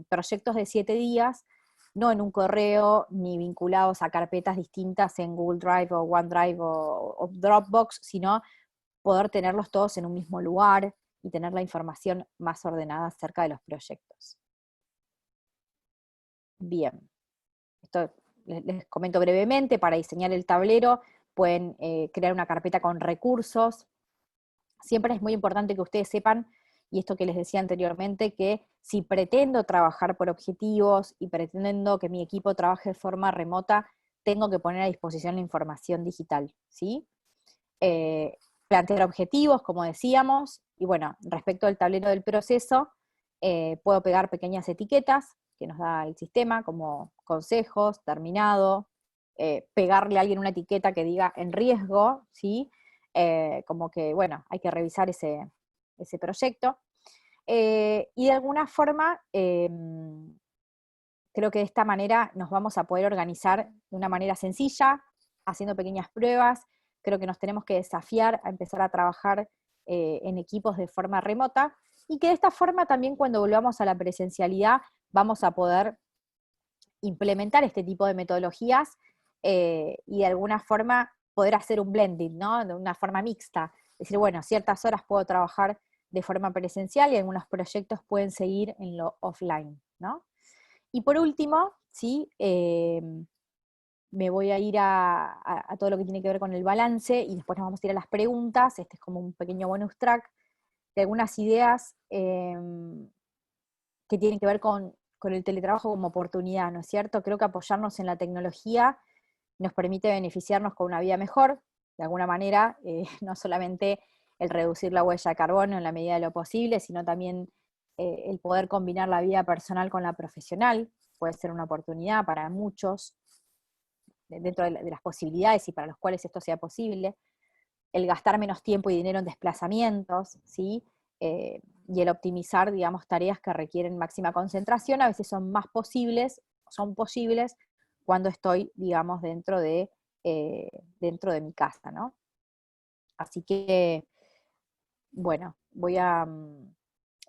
proyectos de 7 días, no en un correo, ni vinculados a carpetas distintas en Google Drive o OneDrive o Dropbox, sino poder tenerlos todos en un mismo lugar y tener la información más ordenada acerca de los proyectos. Bien, esto les comento brevemente. Para diseñar el tablero pueden crear una carpeta con recursos. Siempre es muy importante que ustedes sepan, y esto que les decía anteriormente, que si pretendo trabajar por objetivos y pretendo que mi equipo trabaje de forma remota, tengo que poner a disposición la información digital, ¿sí? Plantear objetivos, como decíamos, y bueno, respecto al tablero del proceso, puedo pegar pequeñas etiquetas que nos da el sistema, como consejos, terminado, pegarle a alguien una etiqueta que diga en riesgo, ¿sí? Como que, bueno, hay que revisar ese proyecto. Y de alguna forma, creo que de esta manera nos vamos a poder organizar de una manera sencilla, haciendo pequeñas pruebas. Creo que nos tenemos que desafiar a empezar a trabajar en equipos de forma remota, y que de esta forma también cuando volvamos a la presencialidad vamos a poder implementar este tipo de metodologías y de alguna forma poder hacer un blending, ¿no? De una forma mixta. Es decir, bueno, ciertas horas puedo trabajar de forma presencial y algunos proyectos pueden seguir en lo offline, ¿no? Y por último, ¿sí? Me voy a ir a todo lo que tiene que ver con el balance y después nos vamos a ir a las preguntas. Este es como un pequeño bonus track de algunas ideas que tienen que ver con el teletrabajo como oportunidad, ¿no es cierto? Creo que apoyarnos en la tecnología nos permite beneficiarnos con una vida mejor, de alguna manera, no solamente el reducir la huella de carbono en la medida de lo posible, sino también el poder combinar la vida personal con la profesional, puede ser una oportunidad para muchos, dentro de las posibilidades y para los cuales esto sea posible, el gastar menos tiempo y dinero en desplazamientos, ¿sí? Y el optimizar, digamos, tareas que requieren máxima concentración, a veces son posibles cuando estoy, digamos, dentro de mi casa, ¿no? Así que, bueno, voy a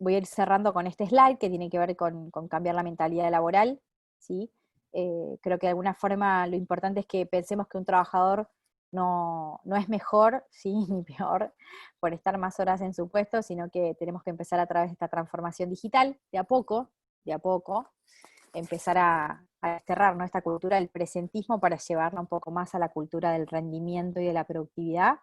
ir cerrando con este slide que tiene que ver con cambiar la mentalidad laboral, ¿sí? Creo que de alguna forma lo importante es que pensemos que un trabajador no es mejor, ¿sí? Ni peor por estar más horas en su puesto, sino que tenemos que empezar a través de esta transformación digital, de a poco, empezar a desterrar, ¿no? Esta cultura del presentismo para llevarla un poco más a la cultura del rendimiento y de la productividad,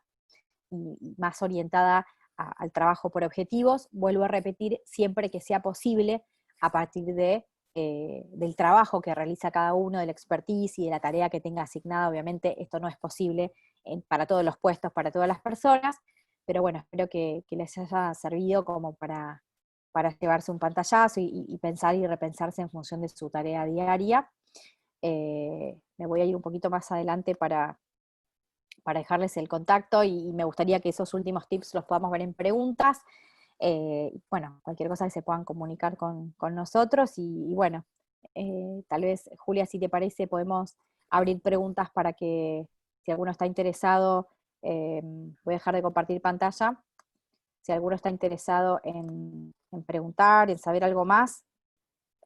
y más orientada al trabajo por objetivos. Vuelvo a repetir, siempre que sea posible, a partir del trabajo que realiza cada uno, del expertise y de la tarea que tenga asignada. Obviamente esto no es posible para todos los puestos, para todas las personas, pero bueno, espero que les haya servido como para llevarse un pantallazo y pensar y repensarse en función de su tarea diaria. Me voy a ir un poquito más adelante para dejarles el contacto, y me gustaría que esos últimos tips los podamos ver en preguntas. Bueno, cualquier cosa que se puedan comunicar con nosotros, y bueno, tal vez, Julia, si te parece, podemos abrir preguntas para que, si alguno está interesado, voy a dejar de compartir pantalla, si alguno está interesado en preguntar, en saber algo más,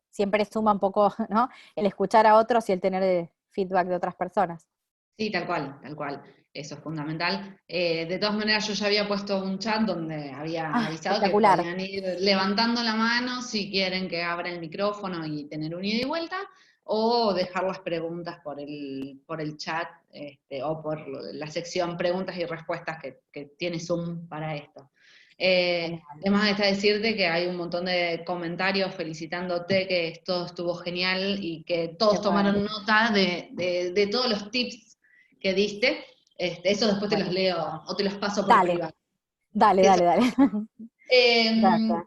siempre suma un poco, ¿no? El escuchar a otros y el tener feedback de otras personas. Sí, tal cual, tal cual. Eso es fundamental. De todas maneras, yo ya había puesto un chat donde había Ah, avisado que espectacular. podían ir levantando la mano si quieren que abra el micrófono y tener un ida y vuelta, o dejar las preguntas por el chat, o por la sección preguntas y respuestas que tiene Zoom para esto. Además está decirte que hay un montón de comentarios felicitándote, que todo estuvo genial y que Qué todos bueno. tomaron nota de todos los tips que diste. Eso después te los Bueno, leo o te los paso por dale, privado. dale, Eso. dale, dale. Gracias.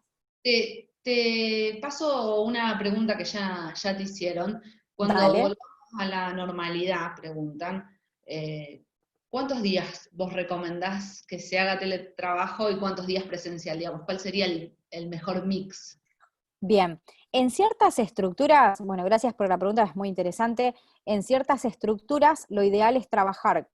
Te paso una pregunta que ya te hicieron. Cuando Dale. volvamos a la normalidad, preguntan, ¿cuántos días vos recomendás que se haga teletrabajo y cuántos días presencial? Digamos, ¿cuál sería el mejor mix? Bien. En ciertas estructuras, bueno, gracias por la pregunta, es muy interesante. En ciertas estructuras, lo ideal es trabajar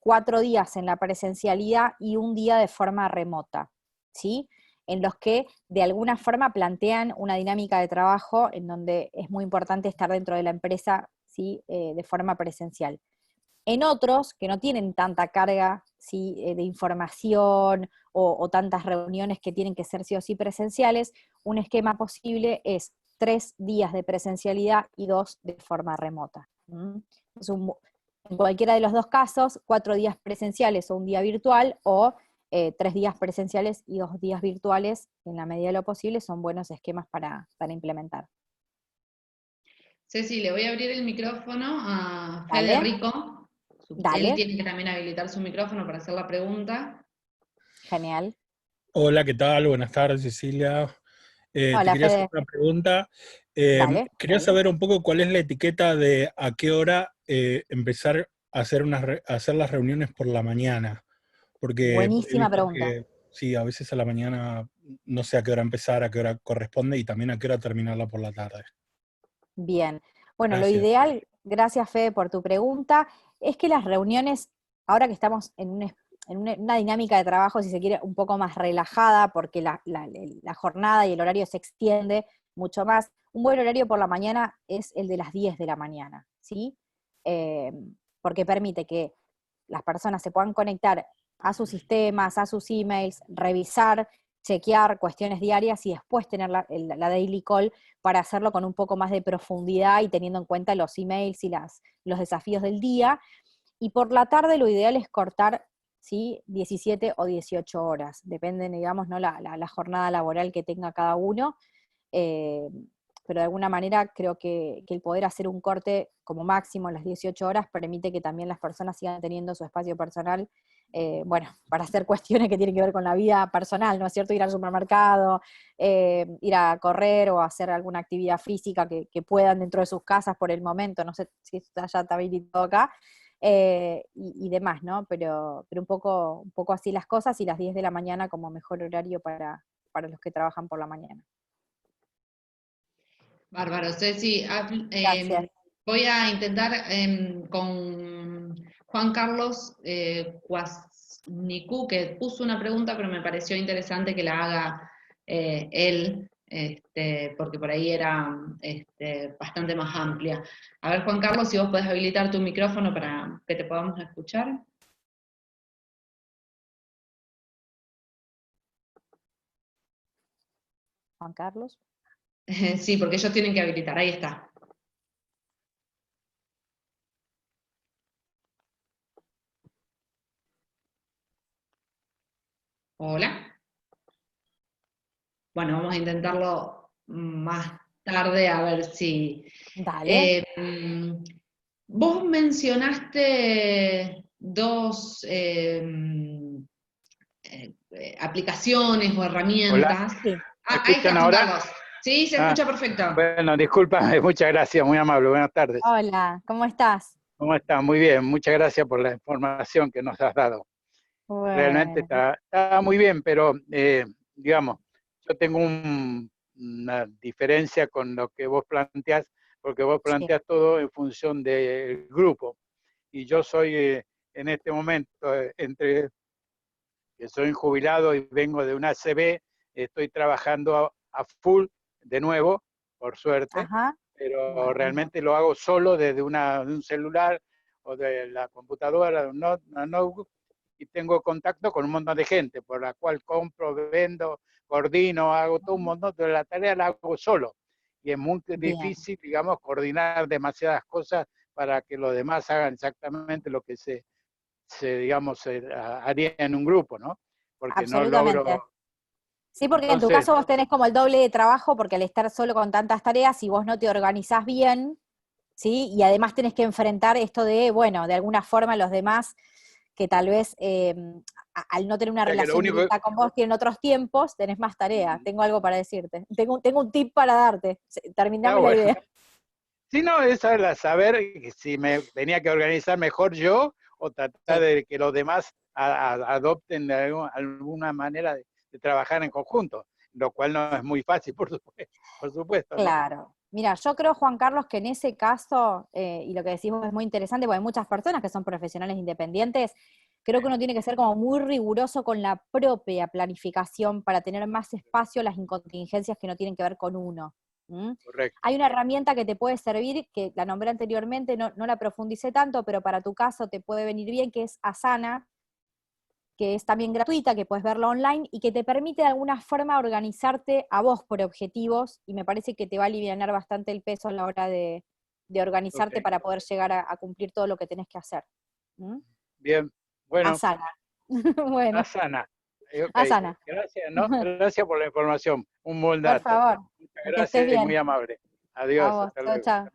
4 días en la presencialidad y un día de forma remota, ¿sí? en los que de alguna forma plantean una dinámica de trabajo en donde es muy importante estar dentro de la empresa, ¿sí? De forma presencial. En otros, que no tienen tanta carga, ¿sí? De información o tantas reuniones que tienen que ser sí o sí presenciales, un esquema posible es 3 días de presencialidad y 2 de forma remota. Es en cualquiera de los dos casos, 4 días presenciales o un día virtual, o 3 días presenciales y 2 días virtuales, en la medida de lo posible, son buenos esquemas para implementar. Ceci, le voy a abrir el micrófono a Dale, Federico. Él dale, tiene que también habilitar su micrófono para hacer la pregunta. genial. Hola, ¿qué tal? Buenas tardes, Cecilia. Te Hola, quería hacer Fede, una pregunta. dale. Quería saber un poco cuál es la etiqueta de a qué hora empezar a hacer, a hacer las reuniones por la mañana. Porque he Buenísima visto pregunta. que, sí, a veces a la mañana no sé a qué hora empezar, a qué hora corresponde y también a qué hora terminarla por la tarde. Bien. Bueno, lo Gracias. ideal, gracias Fede por tu pregunta, es que las reuniones, ahora que estamos en una dinámica de trabajo, si se quiere, un poco más relajada, porque la jornada y el horario se extiende mucho más, un buen horario por la mañana es el de las 10 de la mañana, ¿sí? Eh, Porque permite que las personas se puedan conectar a sus sistemas, a sus emails, revisar, chequear cuestiones diarias y después tener la daily call para hacerlo con un poco más de profundidad y teniendo en cuenta los emails y los desafíos del día. Y por la tarde lo ideal es cortar, ¿sí? 17 o 18 horas, depende, digamos, ¿no? la jornada laboral que tenga cada uno. Eh, pero de alguna manera creo que el poder hacer un corte como máximo en las 18 horas permite que también las personas sigan teniendo su espacio personal, bueno, para hacer cuestiones que tienen que ver con la vida personal, ¿no es cierto? Ir al supermercado, ir a correr o hacer alguna actividad física que puedan dentro de sus casas por el momento, no sé si está ya está habilitado acá, y demás, ¿no? Pero un poco así las cosas, y las 10 de la mañana como mejor horario para los que trabajan por la mañana. Bárbaro, Ceci. Gracias. Voy a intentar con Juan Carlos Cuasnicú, que puso una pregunta, pero me pareció interesante que la haga él, porque por ahí era bastante más amplia. A ver, Juan Carlos, si vos podés habilitar tu micrófono para que te podamos escuchar. Juan Carlos. Sí, porque ellos tienen que habilitar, ahí está. Hola. Bueno, vamos a intentarlo más tarde a ver si... Dale. Vos mencionaste dos aplicaciones o Hola, herramientas. Sí. ¿me Ahí está escuchan Juan ahora? Carlos. Sí, se Ah, escucha perfecto. bueno, disculpa, muchas gracias, muy amable, buenas tardes. Hola, ¿cómo estás? ¿Cómo estás? Muy bien, muchas gracias por la información que nos has dado. Realmente Bueno, está muy bien, pero digamos, yo tengo una diferencia con lo que vos planteás, porque vos sí. planteás todo en función del grupo. Y yo soy en este momento, entre que soy jubilado y vengo de una ACB, estoy trabajando a full de nuevo, por suerte, Ajá. pero Bueno, realmente lo hago solo desde de un celular o de la computadora, de una notebook, y tengo contacto con un montón de gente, por la cual compro, vendo, coordino, hago todo un montón, de la tarea la hago solo. Y es muy bien. difícil, digamos, coordinar demasiadas cosas para que los demás hagan exactamente lo que digamos, se haría en un grupo, ¿no? Porque no Absolutamente. logro. Sí, porque en tu Entonces, caso vos tenés como el doble de trabajo, porque al estar solo con tantas tareas, y vos no te organizás bien, ¿sí? Y además tenés que enfrentar esto de, bueno, de alguna forma los demás que tal vez al no tener una o sea que lo relación único. directa con vos tienen otros tiempos, tenés más tarea. Tengo algo para decirte. Tengo un tip para darte. Ah, Terminame la bueno. idea. Sí, no, esa es la saber si me tenía que organizar mejor yo o tratar Sí, de que los demás adopten alguna manera de trabajar en conjunto, lo cual no es muy fácil, por supuesto, ¿no? claro. Mira, yo creo, Juan Carlos, que en ese caso, y lo que decimos es muy interesante, porque hay muchas personas que son profesionales independientes, creo que uno tiene que ser como muy riguroso con la propia planificación para tener más espacio a las contingencias que no tienen que ver con uno. ¿Mm? Correcto. Hay una herramienta que te puede servir, que la nombré anteriormente, no la profundicé tanto, pero para tu caso te puede venir bien, que es Asana, que es también gratuita, que puedes verlo online, y que te permite de alguna forma organizarte a vos por objetivos, y me parece que te va a alivianar bastante el peso a la hora de organizarte Ok. para poder llegar a cumplir todo lo que tenés que hacer. ¿Mm? Bien. Bueno, Asana. Bueno, Asana. Ok. Asana. Gracias, ¿no? Gracias por la información. Un buen Por dato. favor, Muchas que estés gracias y bien. muy amable. A Adiós. vos, Hasta chao, luego. chao.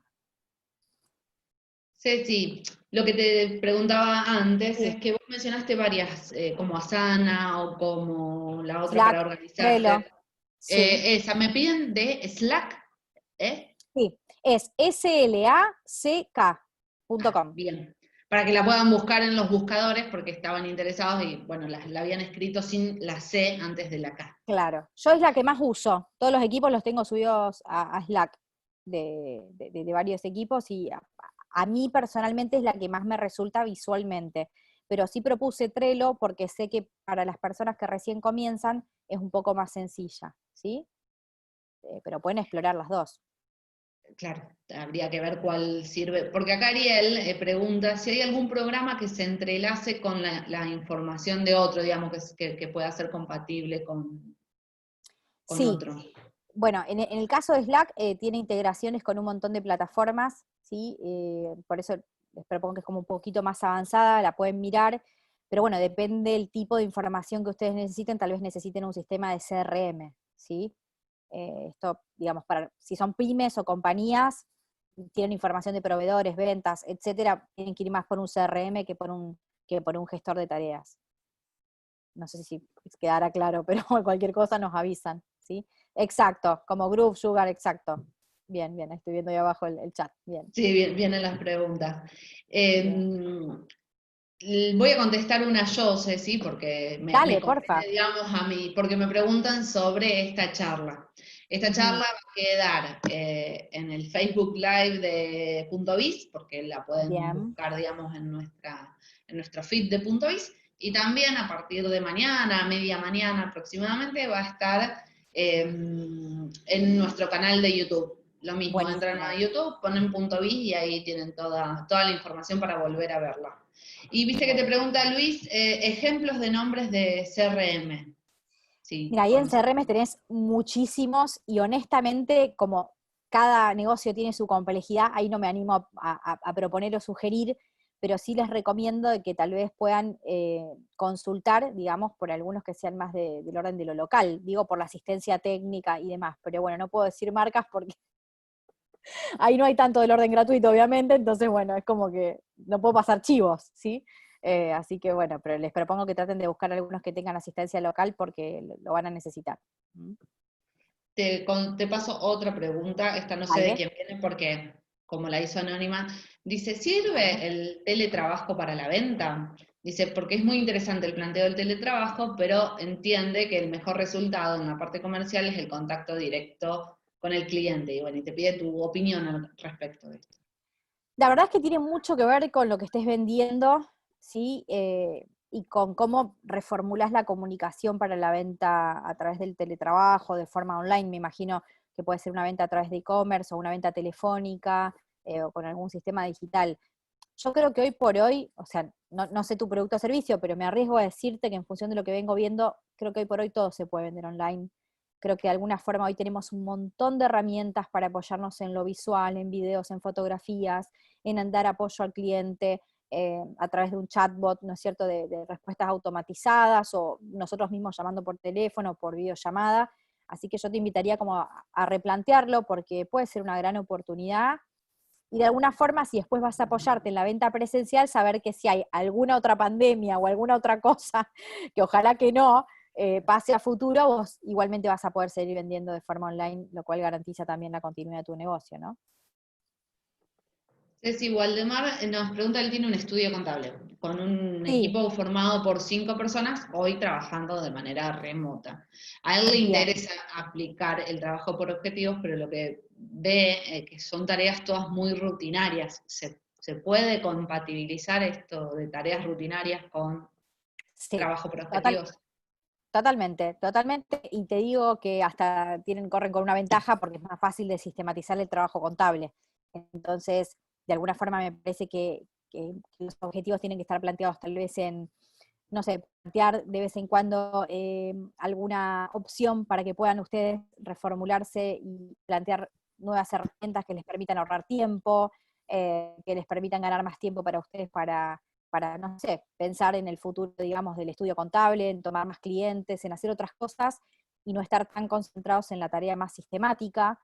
Ceci, lo que te preguntaba antes es Sí, que vos mencionaste varias, como Asana o como la otra para Slack, Trello, organizarse. sí, Esa, me piden de Slack, ¿eh? sí. Es Ah, slack.com. bien. Para que la puedan buscar en los buscadores porque estaban interesados y, bueno, la habían escrito sin la C antes de la K. Claro, yo es la que más uso. Todos los equipos los tengo subidos a Slack de varios equipos y a mí personalmente es la que más me resulta visualmente. Pero sí propuse Trello porque sé que para las personas que recién comienzan es un poco más sencilla, ¿sí? Pero pueden explorar las dos. Claro, habría que ver cuál sirve. Porque acá Ariel pregunta si hay algún programa que se entrelace con la información de otro, digamos, que pueda ser compatible con Sí, otro. bueno, en el caso de Slack tiene integraciones con un montón de plataformas, ¿sí? Por eso les propongo que es como un poquito más avanzada, la pueden mirar, pero bueno, depende del tipo de información que ustedes necesiten, tal vez necesiten un sistema de CRM, ¿sí? Esto, digamos, para si son pymes o compañías, tienen información de proveedores, ventas, etcétera, tienen que ir más por un CRM que por un gestor de tareas. No sé si quedará claro, pero cualquier cosa nos avisan, ¿sí? Exacto, como Groove, Sugar, exacto. Bien, bien, estoy viendo ahí abajo el chat, bien. Sí, vienen las preguntas. Bien. Voy a contestar una yo, Ceci, porque me Dale, compete, porfa. digamos, a mí, porque me preguntan sobre esta charla. Esta Ujú. charla va a quedar en el Facebook Live de Punto Biz, porque la pueden Bien, buscar, digamos, en nuestro feed de Punto Biz, y también a partir de mañana, media mañana aproximadamente, va a estar en nuestro canal de YouTube. Lo mismo, entran a buenísimo. YouTube, ponen Punto Biz y ahí tienen toda la información para volver a verla. Y viste que te Bueno. pregunta Luis, ejemplos de nombres de CRM. Sí, Mira, ahí en conoces. CRM tenés muchísimos y honestamente, como cada negocio tiene su complejidad, ahí no me animo a proponer o sugerir, pero sí les recomiendo de que tal vez puedan consultar, digamos, por algunos que sean más del orden de lo local, digo por la asistencia técnica y demás, pero bueno, no puedo decir marcas porque ahí no hay tanto del orden gratuito, obviamente, entonces bueno, es como que no puedo pasar chivos, ¿sí? Así que bueno, pero les propongo que traten de buscar algunos que tengan asistencia local porque lo van a necesitar. ¿Mm? Te paso otra pregunta, esta no sé de Vale, quién viene porque como la hizo Anónima, dice, ¿sirve bueno. el teletrabajo para la venta? Dice, porque es muy interesante el planteo del teletrabajo, pero entiende que el mejor resultado en la parte comercial es el contacto directo con el cliente. Y bueno, y te pide tu opinión al respecto de esto. La verdad es que tiene mucho que ver con lo que estés vendiendo, ¿sí? Y con cómo reformulás la comunicación para la venta a través del teletrabajo, de forma online. Me imagino que puede ser una venta a través de e-commerce o una venta telefónica o con algún sistema digital. Yo creo que hoy por hoy, o sea, no sé tu producto o servicio, pero me arriesgo a decirte que en función de lo que vengo viendo, creo que hoy por hoy todo se puede vender online. Creo que de alguna forma hoy tenemos un montón de herramientas para apoyarnos en lo visual, en videos, en fotografías, en dar apoyo al cliente a través de un chatbot, ¿no es cierto?, de respuestas automatizadas o nosotros mismos llamando por teléfono, por videollamada. Así que yo te invitaría como a replantearlo porque puede ser una gran oportunidad y de alguna forma, si después vas a apoyarte en la venta presencial, saber que si hay alguna otra pandemia o alguna otra cosa, que ojalá que no, pase a futuro, vos igualmente vas a poder seguir vendiendo de forma online, lo cual garantiza también la continuidad de tu negocio, ¿no? Ceci Waldemar nos pregunta, él tiene un estudio contable con un Sí, equipo formado por 5 personas, hoy trabajando de manera remota. A él le bien, interesa aplicar el trabajo por objetivos, pero lo que ve que son tareas todas muy rutinarias. ¿Se puede compatibilizar esto de tareas rutinarias con Sí, trabajo por objetivos. totalmente, totalmente. Y te digo que hasta corren con una ventaja porque es más fácil de sistematizar el trabajo contable. Entonces, de alguna forma me parece que los objetivos tienen que estar planteados tal vez en, no sé, plantear de vez en cuando alguna opción para que puedan ustedes reformularse y plantear nuevas herramientas que les permitan ahorrar tiempo, que les permitan ganar más tiempo para ustedes para, no sé, pensar en el futuro, digamos, del estudio contable, en tomar más clientes, en hacer otras cosas y no estar tan concentrados en la tarea más sistemática.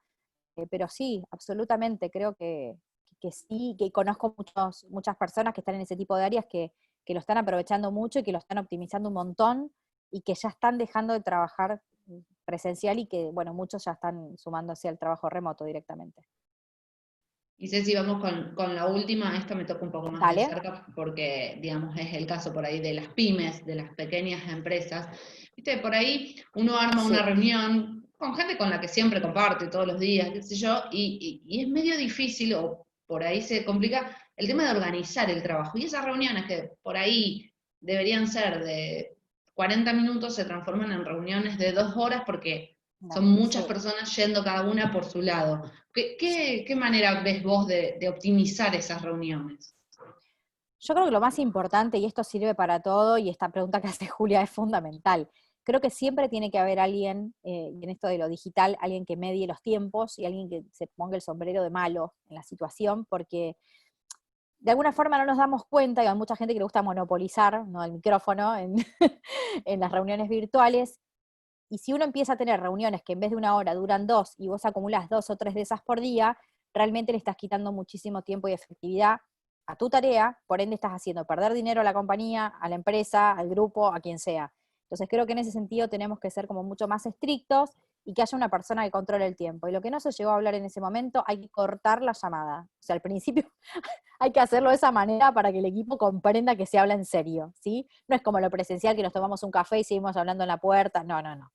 Pero sí, absolutamente, creo que sí, que conozco muchas personas que están en ese tipo de áreas que lo están aprovechando mucho y que lo están optimizando un montón y que ya están dejando de trabajar presencial y que, bueno, muchos ya están sumándose al trabajo remoto directamente. Y Ceci, vamos con la última, esta me toca un poco más de Dale. cerca porque, digamos, es el caso por ahí de las pymes, de las pequeñas empresas. Viste, por ahí uno arma Sí. una reunión con gente con la que siempre comparte todos los días, qué sé yo, y es medio difícil, o por ahí se complica, el tema de organizar el trabajo. Y esas reuniones que por ahí deberían ser de 40 minutos se transforman en reuniones de 2 horas porque No, son muchas sí. personas yendo cada una por su lado. ¿Qué manera ves vos de optimizar esas reuniones? Yo creo que lo más importante, y esto sirve para todo, y esta pregunta que hace Julia es fundamental, creo que siempre tiene que haber alguien, y en esto de lo digital, alguien que medie los tiempos y alguien que se ponga el sombrero de malo en la situación, porque de alguna forma no nos damos cuenta, y hay mucha gente que le gusta monopolizar, ¿no?, el micrófono en, en las reuniones virtuales, y si uno empieza a tener reuniones que en vez de 1 hora duran 2, y vos acumulás 2 o 3 de esas por día, realmente le estás quitando muchísimo tiempo y efectividad a tu tarea, por ende estás haciendo perder dinero a la compañía, a la empresa, al grupo, a quien sea. Entonces creo que en ese sentido tenemos que ser como mucho más estrictos y que haya una persona que controle el tiempo. Y lo que no se llegó a hablar en ese momento, hay que cortar la llamada. O sea, al principio hay que hacerlo de esa manera para que el equipo comprenda que se habla en serio, ¿sí? No es como lo presencial, que nos tomamos un café y seguimos hablando en la puerta. No, no, no.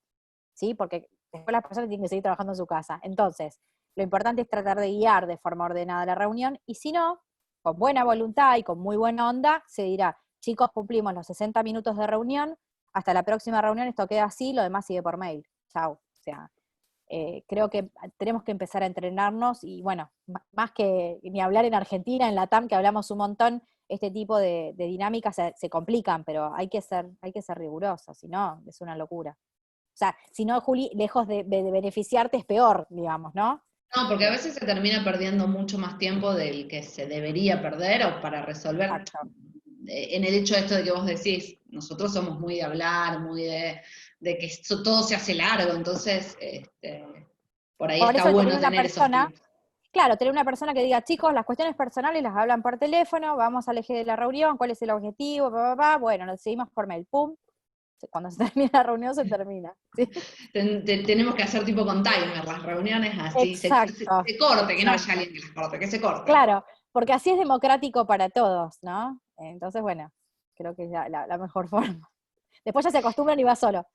¿Sí? Porque después las personas tienen que seguir trabajando en su casa. Entonces, lo importante es tratar de guiar de forma ordenada la reunión, y si no, con buena voluntad y con muy buena onda, se dirá, chicos, cumplimos los 60 minutos de reunión, hasta la próxima reunión esto queda así, lo demás sigue por mail. Chau. O sea, creo que tenemos que empezar a entrenarnos, y bueno, más que ni hablar en Argentina, en Latam, que hablamos un montón, este tipo de dinámicas se complican, pero hay que ser rigurosos, si no, es una locura. O sea, si no, Juli, lejos de beneficiarte es peor, digamos, ¿no? No, porque a veces se termina perdiendo mucho más tiempo del que se debería perder o para resolver. Exacto. En el hecho de esto de que vos decís, nosotros somos muy de hablar, muy de que todo se hace largo, entonces por ahí Por está eso tener bueno una tener esos persona, tiempos. claro, tener una persona que diga, chicos, las cuestiones personales las hablan por teléfono, vamos al eje de la reunión, cuál es el objetivo, bueno, nos seguimos por mail, pum, cuando se termina la reunión se termina. ¿Sí? Tenemos que hacer tipo con timer las reuniones así, Exacto, se corte, que no haya exacto. alguien que las corte, que se corte. Claro, porque así es democrático para todos, ¿no? Entonces, bueno, creo que es la mejor forma. Después ya se acostumbran y va solo.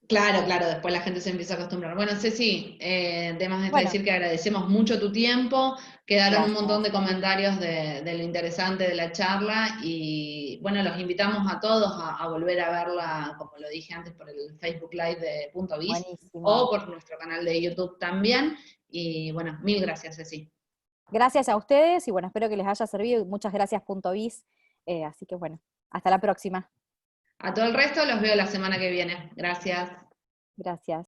Claro, claro, después la gente se empieza a acostumbrar. Bueno, Ceci, además de Bueno, decir que agradecemos mucho tu tiempo, quedaron un montón gracias. de comentarios de lo interesante de la charla y bueno, los invitamos a todos a volver a verla, como lo dije antes, por el Facebook Live de Punto Biz o Buenísimo. por nuestro canal de YouTube también. Y bueno, mil gracias, Ceci. Gracias a ustedes y bueno, espero que les haya servido. Muchas gracias, Punto Biz. Así que bueno, hasta la próxima. A todo el resto los veo la semana que viene. Gracias. Gracias.